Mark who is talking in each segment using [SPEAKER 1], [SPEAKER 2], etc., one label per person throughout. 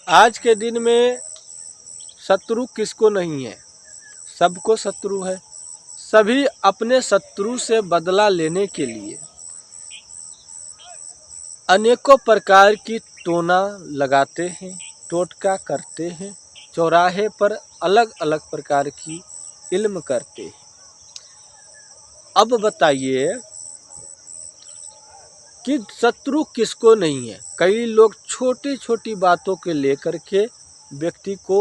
[SPEAKER 1] आज के दिन में शत्रु किसको नहीं है, सबको शत्रु है। सभी अपने शत्रु से बदला लेने के लिए अनेकों प्रकार की टोना लगाते हैं, टोटका करते हैं, चौराहे पर अलग अलग प्रकार की इल्म करते हैं। अब बताइए कि शत्रु किसको नहीं है। कई लोग छोटी छोटी बातों के लेकर के व्यक्ति को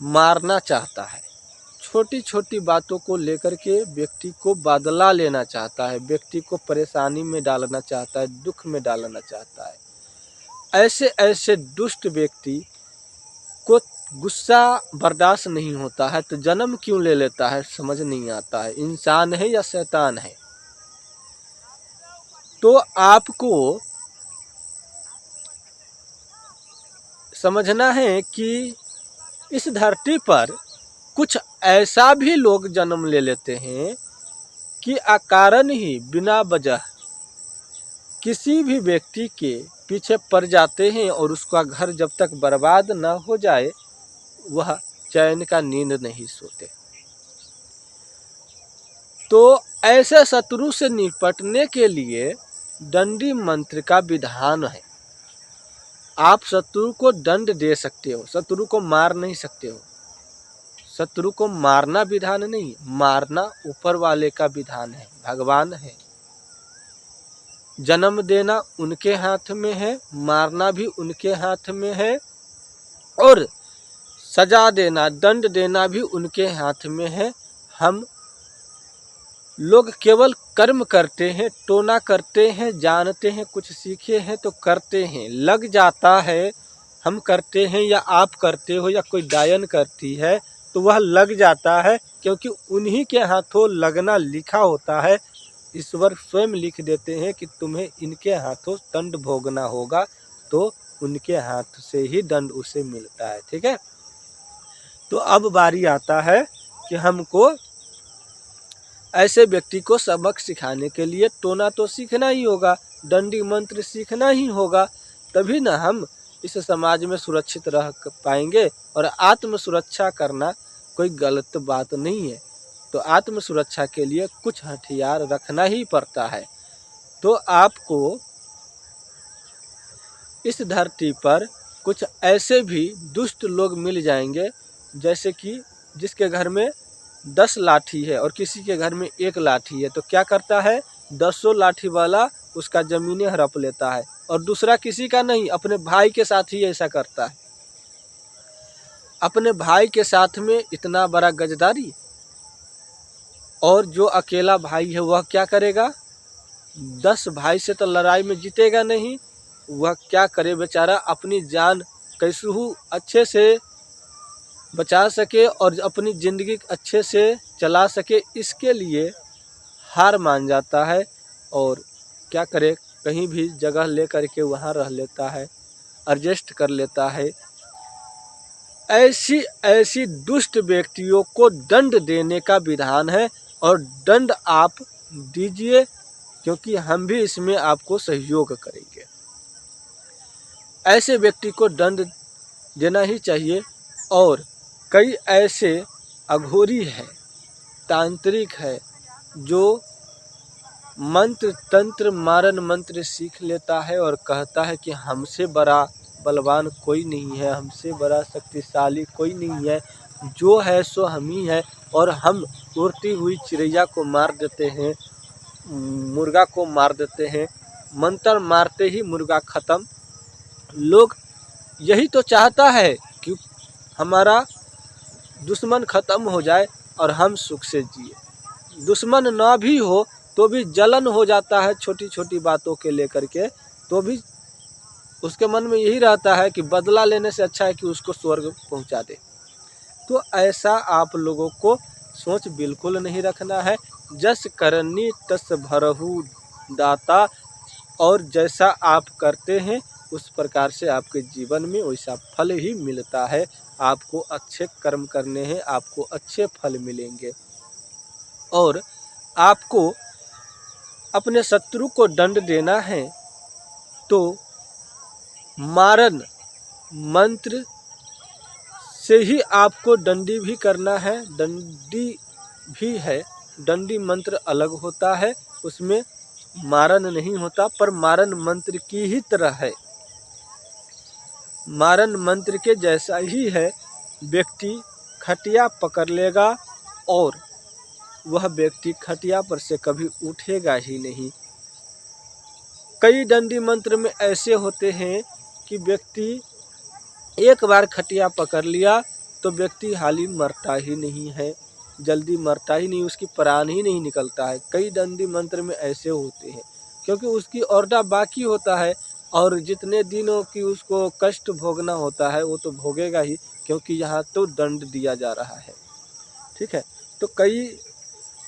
[SPEAKER 1] मारना चाहता है, छोटी छोटी बातों को लेकर के व्यक्ति को बदला लेना चाहता है, व्यक्ति को परेशानी में डालना चाहता है, दुख में डालना चाहता है। ऐसे ऐसे दुष्ट व्यक्ति को गुस्सा बर्दाश्त नहीं होता है तो जन्म क्यों ले लेता है, समझ नहीं आता है, इंसान है या शैतान है। तो आपको समझना है कि इस धरती पर कुछ ऐसा भी लोग जन्म ले लेते हैं कि अकारण ही बिना वजह किसी भी व्यक्ति के पीछे पड़ जाते हैं और उसका घर जब तक बर्बाद न हो जाए वह चैन का नींद नहीं सोते। तो ऐसे शत्रु से निपटने के लिए दंडी मंत्र का विधान है। आप शत्रु को दंड दे सकते हो, शत्रु को मार नहीं सकते हो। शत्रु को मारना विधान नहीं, मारना ऊपर वाले का विधान है, भगवान है। जन्म देना उनके हाथ में है, मारना भी उनके हाथ में है, और सजा देना, दंड देना भी उनके हाथ में है। हम लोग केवल कर्म करते हैं, टोना करते हैं, जानते हैं, कुछ सीखे हैं तो करते हैं, लग जाता है। हम करते हैं या आप करते हो या कोई डायन करती है तो वह लग जाता है, क्योंकि उन्हीं के हाथों लगना लिखा होता है। ईश्वर स्वयं लिख देते हैं कि तुम्हें इनके हाथों दंड भोगना होगा, तो उनके हाथ से ही दंड उसे मिलता है। ठीक है, तो अब बारी आता है कि हमको ऐसे व्यक्ति को सबक सिखाने के लिए टोना तो सीखना ही होगा, दंडी मंत्र सीखना ही होगा, तभी ना हम इस समाज में सुरक्षित रह पाएंगे। और आत्म सुरक्षा करना कोई गलत बात नहीं है, तो आत्म सुरक्षा के लिए कुछ हथियार रखना ही पड़ता है। तो आपको इस धरती पर कुछ ऐसे भी दुष्ट लोग मिल जाएंगे, जैसे कि जिसके घर में 10 लाठी है और किसी के घर में 1 लाठी है, तो क्या करता है, 10 लाठी वाला उसका जमीनें हड़प लेता है, और दूसरा किसी का नहीं, अपने भाई के साथ ही ऐसा करता है। अपने भाई के साथ में इतना बड़ा गजदारी, और जो अकेला भाई है वह क्या करेगा, 10 भाई से तो लड़ाई में जीतेगा नहीं, वह क्या करे बेचारा, अपनी जान कैसे अच्छे से बचा सके और अपनी ज़िंदगी अच्छे से चला सके, इसके लिए हार मान जाता है और क्या करे, कहीं भी जगह ले करके वहाँ रह लेता है, एडजस्ट कर लेता है। ऐसी ऐसी दुष्ट व्यक्तियों को दंड देने का विधान है, और दंड आप दीजिए, क्योंकि हम भी इसमें आपको सहयोग करेंगे। ऐसे व्यक्ति को दंड देना ही चाहिए। और कई ऐसे अघोरी हैं, तांत्रिक है, जो मंत्र तंत्र मारन मंत्र सीख लेता है और कहता है कि हमसे बड़ा बलवान कोई नहीं है, हमसे बड़ा शक्तिशाली कोई नहीं है, जो है सो हम ही है, और हम उड़ती हुई चिड़ैया को मार देते हैं, मुर्गा को मार देते हैं, मंत्र मारते ही मुर्गा ख़त्म। लोग यही तो चाहता है कि हमारा दुश्मन ख़त्म हो जाए और हम सुख से जिए। दुश्मन ना भी हो तो भी जलन हो जाता है छोटी छोटी बातों के लेकर के, तो भी उसके मन में यही रहता है कि बदला लेने से अच्छा है कि उसको स्वर्ग पहुंचा दे। तो ऐसा आप लोगों को सोच बिल्कुल नहीं रखना है। जस करनी तस भरहु दाता, और जैसा आप करते हैं उस प्रकार से आपके जीवन में वैसा फल ही मिलता है। आपको अच्छे कर्म करने हैं, आपको अच्छे फल मिलेंगे। और आपको अपने शत्रु को दंड देना है तो मारन मंत्र से ही आपको दंडी भी करना है। दंडी भी है, दंडी मंत्र अलग होता है, उसमें मारन नहीं होता, पर मारन मंत्र की ही तरह है, मारन मंत्र के जैसा ही है। व्यक्ति खटिया पकड़ लेगा और वह व्यक्ति खटिया पर से कभी उठेगा ही नहीं। कई दंडी मंत्र में ऐसे होते हैं कि व्यक्ति एक बार खटिया पकड़ लिया तो व्यक्ति हाली मरता ही नहीं है, जल्दी मरता ही नहीं, उसकी प्राण ही नहीं निकलता है। कई दंडी मंत्र में ऐसे होते हैं क्योंकि उसकी औरदा बाकी होता है और जितने दिनों की उसको कष्ट भोगना होता है वो तो भोगेगा ही, क्योंकि यहाँ तो दंड दिया जा रहा है। ठीक है, तो कई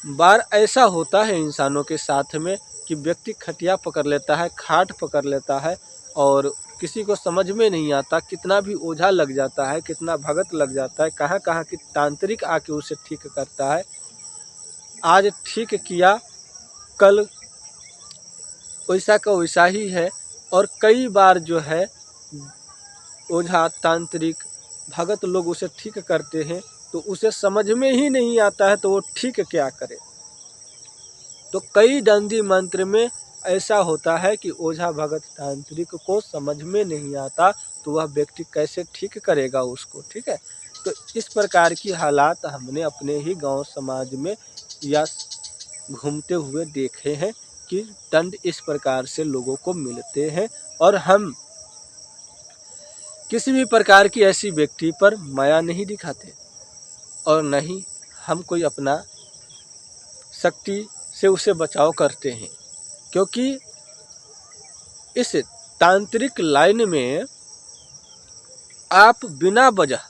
[SPEAKER 1] बार ऐसा होता है इंसानों के साथ में कि व्यक्ति खटिया पकड़ लेता है, खाट पकड़ लेता है और किसी को समझ में नहीं आता, कितना भी ओझा लग जाता है, कितना भगत लग जाता है, कहाँ कहाँ की तांत्रिक आके उसे ठीक करता है। आज ठीक किया, कल वैसा का वैसा ही है। और कई बार जो है ओझा तांत्रिक भगत लोग उसे ठीक करते हैं तो उसे समझ में ही नहीं आता है तो वो ठीक क्या करे। तो कई दंडी मंत्र में ऐसा होता है कि ओझा भगत तांत्रिक को समझ में नहीं आता तो वह व्यक्ति कैसे ठीक करेगा उसको। ठीक है, तो इस प्रकार की हालात हमने अपने ही गांव समाज में या घूमते हुए देखे हैं कि दंड इस प्रकार से लोगों को मिलते हैं। और हम किसी भी प्रकार की ऐसी व्यक्ति पर माया नहीं दिखाते और न ही हम कोई अपना शक्ति से उसे बचाव करते हैं, क्योंकि इस तांत्रिक लाइन में आप बिना वजह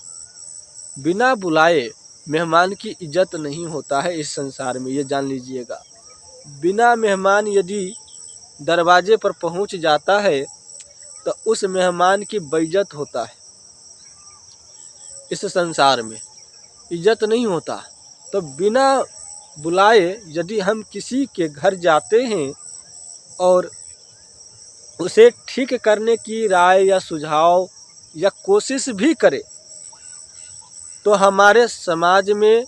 [SPEAKER 1] बिना बुलाए मेहमान की इज्जत नहीं होता है इस संसार में, ये जान लीजिएगा। बिना मेहमान यदि दरवाजे पर पहुंच जाता है तो उस मेहमान की बेइज्जत होता है। इस संसार में इज्जत नहीं होता। तो बिना बुलाए यदि हम किसी के घर जाते हैं और उसे ठीक करने की राय या सुझाव या कोशिश भी करें तो हमारे समाज में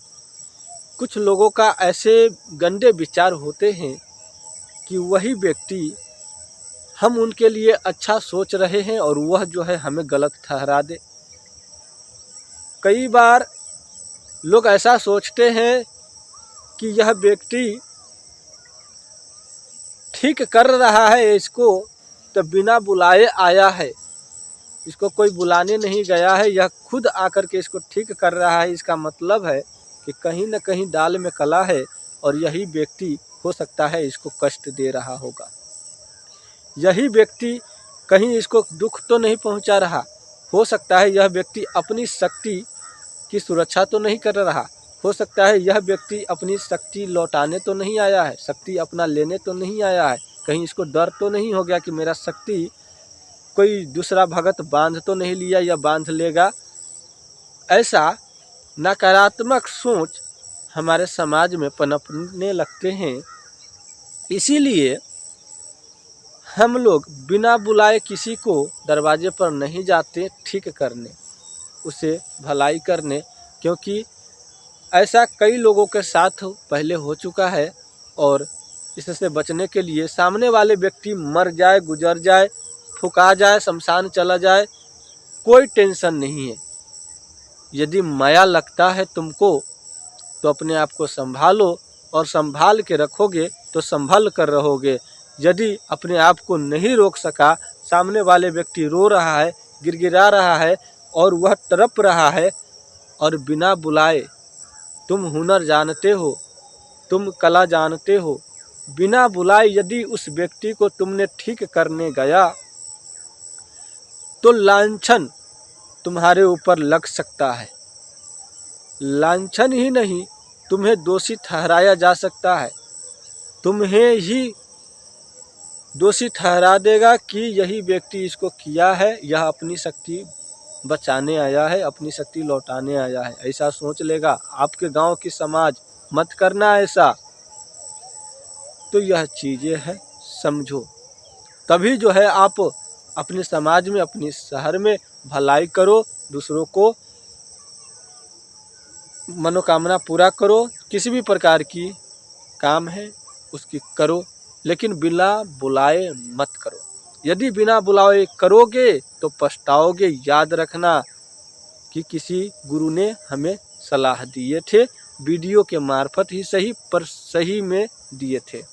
[SPEAKER 1] कुछ लोगों का ऐसे गंदे विचार होते हैं कि वही व्यक्ति हम उनके लिए अच्छा सोच रहे हैं और वह जो है हमें गलत ठहरा दे। कई बार लोग ऐसा सोचते हैं कि यह व्यक्ति ठीक कर रहा है इसको तो बिना बुलाए आया है, इसको कोई बुलाने नहीं गया है, यह खुद आकर के इसको ठीक कर रहा है। इसका मतलब है कि कहीं न कहीं दाल में कला है और यही व्यक्ति हो सकता है इसको कष्ट दे रहा होगा। यही व्यक्ति कहीं इसको दुख तो नहीं पहुंचा रहा, हो सकता है यह व्यक्ति अपनी शक्ति की सुरक्षा तो नहीं कर रहा, हो सकता है यह व्यक्ति अपनी शक्ति लौटाने तो नहीं आया है, शक्ति अपना लेने तो नहीं आया है, कहीं इसको डर तो नहीं हो गया कि मेरा शक्ति कोई दूसरा भगत बांध तो नहीं लिया या बांध लेगा। ऐसा नकारात्मक सोच हमारे समाज में पनपने लगते हैं। इसीलिए हम लोग बिना बुलाए किसी को दरवाजे पर नहीं जाते ठीक करने, उसे भलाई करने, क्योंकि ऐसा कई लोगों के साथ पहले हो चुका है। और इससे बचने के लिए सामने वाले व्यक्ति मर जाए, गुजर जाए, फुका जाए, शमशान चला जाए, कोई टेंशन नहीं है। यदि माया लगता है तुमको तो अपने आप को संभालो और संभाल के रखोगे तो संभल कर रहोगे। यदि अपने आप को नहीं रोक सका, सामने वाले व्यक्ति रो रहा है, गिड़गिड़ा रहा है और वह तड़प रहा है और बिना बुलाए, तुम हुनर जानते हो, तुम कला जानते हो, बिना बुलाए यदि उस व्यक्ति को तुमने ठीक करने गया तो लांछन तुम्हारे ऊपर लग सकता है। लांछन ही नहीं, तुम्हें दोषी ठहराया जा सकता है। तुम्हें ही दोषी ठहरा देगा कि यही व्यक्ति इसको किया है, यह अपनी शक्ति बचाने आया है, अपनी शक्ति लौटाने आया है, ऐसा सोच लेगा। आपके गांव की समाज मत करना ऐसा। तो यह चीज़ें हैं, समझो, तभी जो है आप अपने समाज में, अपने शहर में भलाई करो, दूसरों को मनोकामना पूरा करो। किसी भी प्रकार की काम है उसकी करो, लेकिन बिना बुलाए मत करो। यदि बिना बुलाए करोगे तो पछताओगे। याद रखना कि किसी गुरु ने हमें सलाह दिए थे, वीडियो के मार्फत ही सही पर सही में दिए थे।